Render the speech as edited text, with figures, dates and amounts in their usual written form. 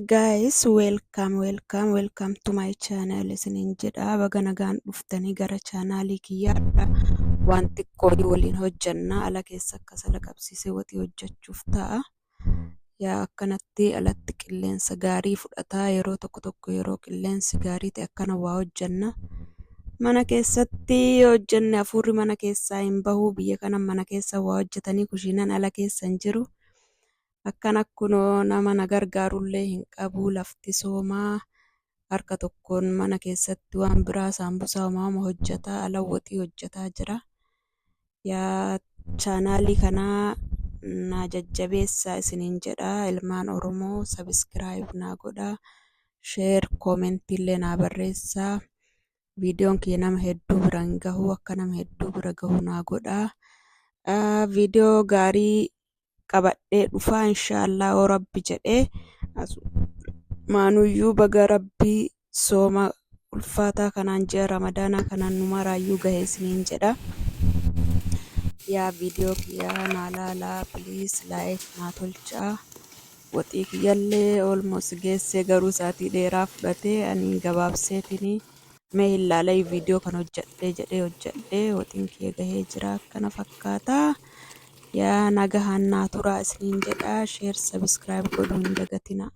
Guys, welcome to my channel. Isiniin jedha baga nagaan dhuftanii gara chaanaalii kiyyaadha. Wanti qoodii waliin hojjanna ala keessa akka sala qabsiisee waxii hojjechuuf ta'a. Yaa akkanatti alatti qilleensa gaarii fudhataa yeroo tokko yeroo qilleensi gaarii ta'e akkana waa hojjanna. Mana keessatti hojjanne hafuurri mana keessaa hin bahu. Biyya kana mana keessa waa hojjetanii kushiinan ala keessa hin jiru. Akkana kunoo nama na gargaarullee hin qabu. Lafti soomaa harka tokkoon mana keessatti waan biraa saambusaa uumama hojjetaa ala waxii hojjetaa jira. Yaa chaanaalii kanaa na jajjabeessaa isiniin jedha. Ilmaan Oromoo subscribe naa godhaa, share comment illee naa barreessaa. Viidiyoon kee nama hedduu bira hin gahu, akka nama hedduu bira gahu naa godhaa. Viidiyoo gaarii qabadhee dhufaa inshallah oo rabbi jedhee maanuyyuu baga rabbii sooma ulfaataa kanaan ji'a ramadaanaa kanaan nu maraayyuu gahee isiniin jedha. Yaa viidiyoo kiyyaa naa laalaa please like naa tolchaa. Waxii kiyyallee almost geessee garuu saatii dheeraa fudhatee ani gabaabseetinii mee hin laalay viidiyoo kan hojjedhee jedhee hojjedhee waxiin kiyya gahee jira akkana fakkaataa. Yaa nagahaan naa turaa isiniin jedha. Share subscribe godhuu hin dagatinaa.